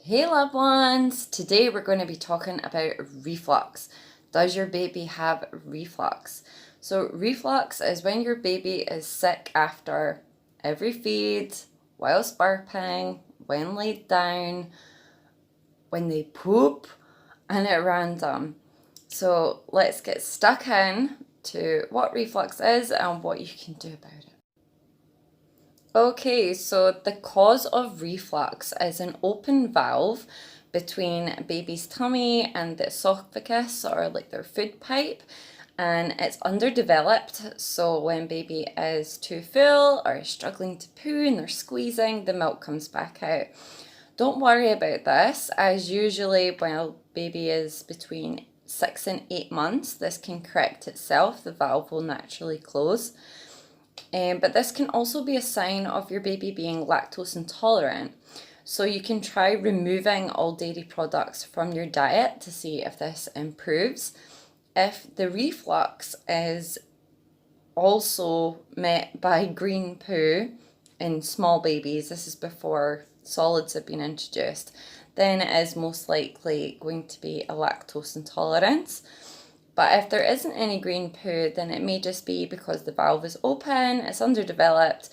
Hey loved ones! Today we're going to be talking about reflux. Does your baby have reflux? So reflux is when your baby is sick after every feed, whilst burping, when laid down, when they poop, and at random. So let's get stuck in to what reflux is and what you can do about it. Okay, so the cause of reflux is an open valve between a baby's tummy and the esophagus, or like their food pipe, and it's underdeveloped. So when baby is too full or is struggling to poo and they're squeezing, the milk comes back out. Don't worry about this, as usually while baby is between 6 and 8 months, this can correct itself. The valve will naturally close. But this can also be a sign of your baby being lactose intolerant. So you can try removing all dairy products from your diet to see if this improves. If the reflux is also met by green poo in small babies, this is before solids have been introduced, then it is most likely going to be a lactose intolerance. But if there isn't any green poo, then it may just be because the valve is open, it's underdeveloped,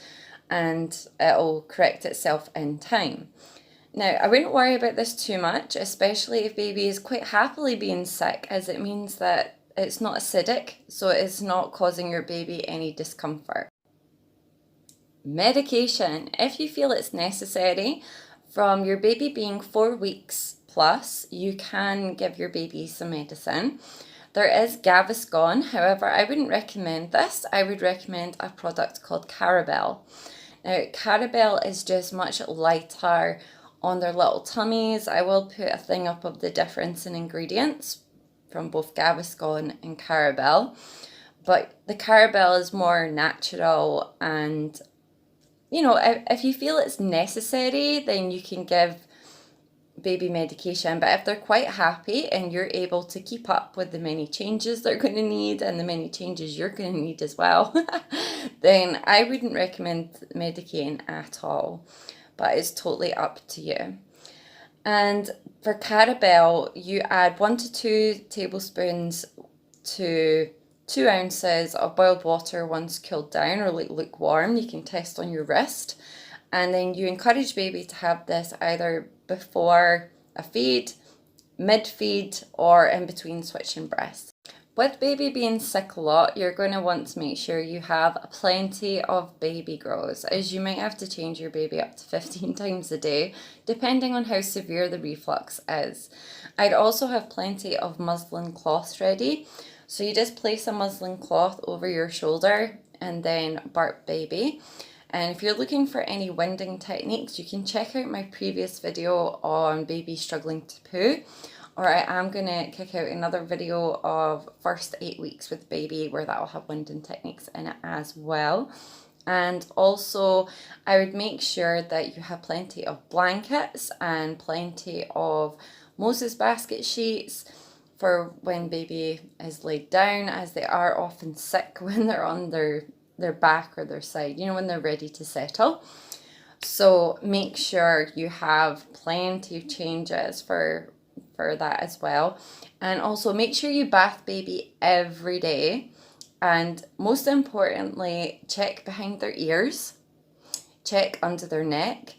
and it'll correct itself in time. Now, I wouldn't worry about this too much, especially if baby is quite happily being sick, as it means that it's not acidic, so it's not causing your baby any discomfort. Medication. If you feel it's necessary, from your baby being 4 weeks plus, you can give your baby some medicine. There is Gaviscon, however, I wouldn't recommend this. I would recommend a product called Carabel. Now, Carabel is just much lighter on their little tummies. I will put a thing up of the difference in ingredients from both Gaviscon and Carabel. But the Carabel is more natural, and, you know, if you feel it's necessary, then you can give baby medication. But if they're quite happy and you're able to keep up with the many changes they're going to need and the many changes you're going to need as well, then I wouldn't recommend medicating at all, but it's totally up to you. And for Carabel, you add 1 to 2 tablespoons to 2 ounces of boiled water once cooled down, or like lukewarm. You can test on your wrist. And then you encourage baby to have this either before a feed, mid-feed, or in between switching breasts. With baby being sick a lot, you're going to want to make sure you have plenty of baby grows, as you might have to change your baby up to 15 times a day, depending on how severe the reflux is. I'd also have plenty of muslin cloths ready. So you just place a muslin cloth over your shoulder and then burp baby. And if you're looking for any winding techniques, you can check out my previous video on baby struggling to poo, or I am going to kick out another video of first 8 weeks with baby where that will have winding techniques in it as well. And also I would make sure that you have plenty of blankets and plenty of Moses basket sheets for when baby is laid down, as they are often sick when they're on their back or their side, you know, when they're ready to settle. So make sure you have plenty of changes for that as well. And also make sure you bath baby every day. And most importantly, check behind their ears, check under their neck,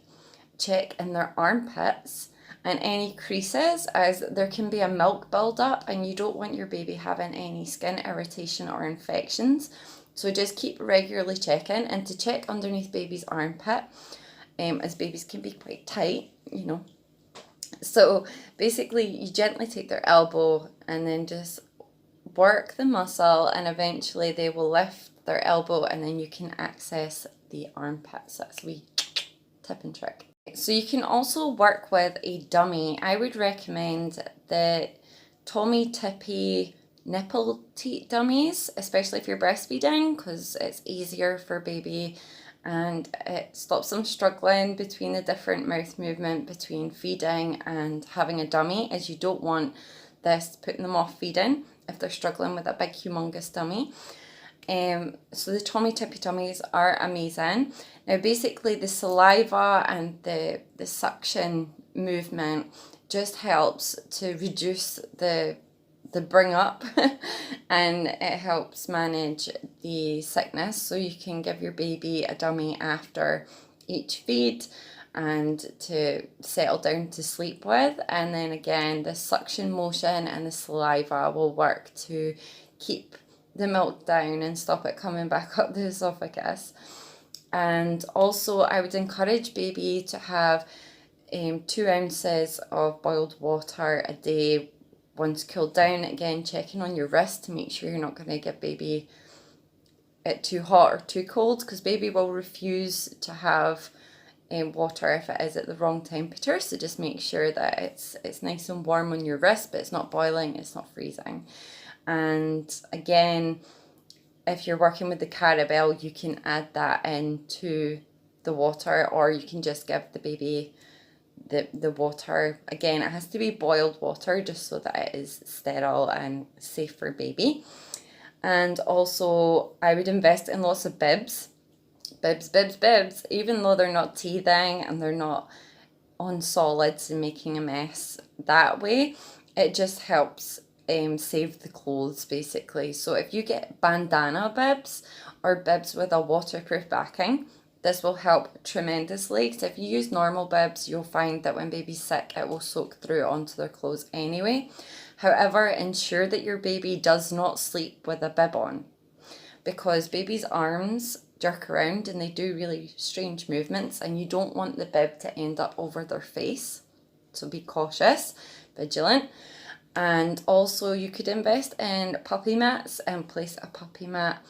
check in their armpits and any creases, as there can be a milk buildup and you don't want your baby having any skin irritation or infections. So just keep regularly checking, and to check underneath baby's armpit, as babies can be quite tight, you know. So basically you gently take their elbow and then just work the muscle, and eventually they will lift their elbow and then you can access the armpits. That's a wee tip and trick. So you can also work with a dummy. I would recommend the Tommy Tippy nipple teat dummies, especially if you're breastfeeding, because it's easier for baby and it stops them struggling between the different mouth movement between feeding and having a dummy, as you don't want this putting them off feeding if they're struggling with a big humongous dummy. So the tummy tippy tummies are amazing. Now basically the saliva and the suction movement just helps to reduce the bring up and it helps manage the sickness, so you can give your baby a dummy after each feed and to settle down to sleep with. And then again, the suction motion and the saliva will work to keep the milk down and stop it coming back up the esophagus. And also I would encourage baby to have 2 ounces of boiled water a day once cooled down. Again, checking on your wrist to make sure you're not going to give baby it too hot or too cold, because baby will refuse to have water if it is at the wrong temperature. So just make sure that it's nice and warm on your wrist, but it's not boiling, it's not freezing. And again, if you're working with the Carabel, you can add that into the water, or you can just give the baby the water. Again, it has to be boiled water just so that it is sterile and safe for baby. And also I would invest in lots of bibs. Bibs, even though they're not teething and they're not on solids and making a mess that way, it just helps save the clothes basically. So if you get bandana bibs or bibs with a waterproof backing, this will help tremendously, because if you use normal bibs, you'll find that when baby's sick, it will soak through onto their clothes anyway. However, ensure that your baby does not sleep with a bib on, because baby's arms jerk around and they do really strange movements, and you don't want the bib to end up over their face. So be cautious, vigilant. And also you could invest in puppy mats and place a puppy mat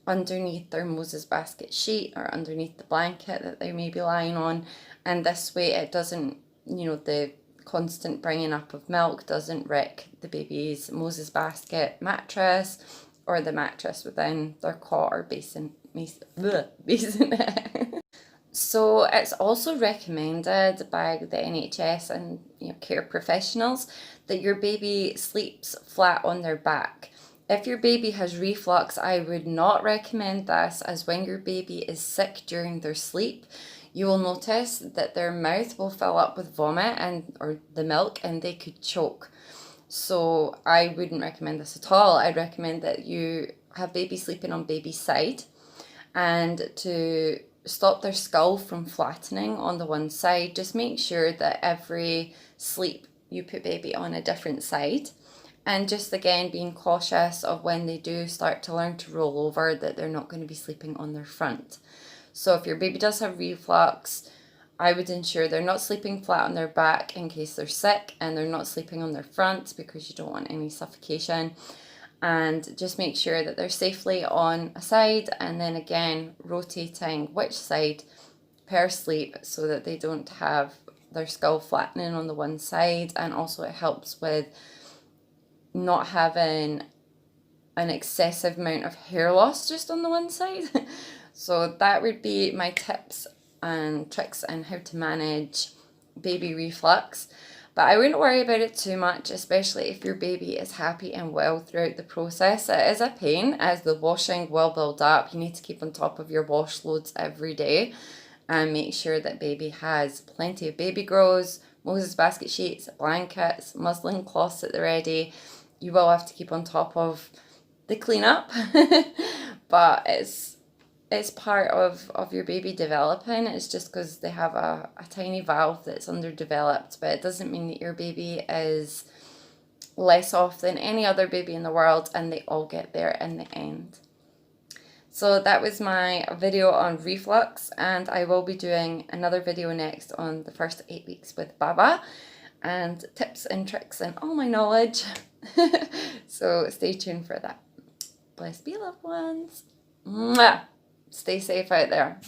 underneath their Moses basket sheet or underneath the blanket that they may be lying on. And this way it doesn't, the constant bringing up of milk doesn't wreck the baby's Moses basket mattress or the mattress within their cot or basin. So it's also recommended by the NHS and care professionals that your baby sleeps flat on their back. If your baby has reflux, I would not recommend this, as when your baby is sick during their sleep, you will notice that their mouth will fill up with vomit or the milk, and they could choke. So I wouldn't recommend this at all. I'd recommend that you have baby sleeping on baby's side, and to stop their skull from flattening on the one side, just make sure that every sleep you put baby on a different side. And just again, being cautious of when they do start to learn to roll over, that they're not going to be sleeping on their front. So if your baby does have reflux, I would ensure they're not sleeping flat on their back in case they're sick, and they're not sleeping on their front because you don't want any suffocation. And just make sure that they're safely on a side, and then again, rotating which side per sleep so that they don't have their skull flattening on the one side. And also it helps with not having an excessive amount of hair loss just on the one side. So that would be my tips and tricks on how to manage baby reflux. But I wouldn't worry about it too much, especially if your baby is happy and well throughout the process. It is a pain as the washing will build up. You need to keep on top of your wash loads every day and make sure that baby has plenty of baby grows, Moses basket sheets, blankets, muslin cloths at the ready. You will have to keep on top of the cleanup, but it's part of your baby developing. It's just because they have a tiny valve that's underdeveloped, but it doesn't mean that your baby is less off than any other baby in the world, and they all get there in the end. So that was my video on reflux, and I will be doing another video next on the first 8 weeks with Baba, and tips and tricks and all my knowledge. So stay tuned for that. Bless be, loved ones. Mwah! Stay safe out there.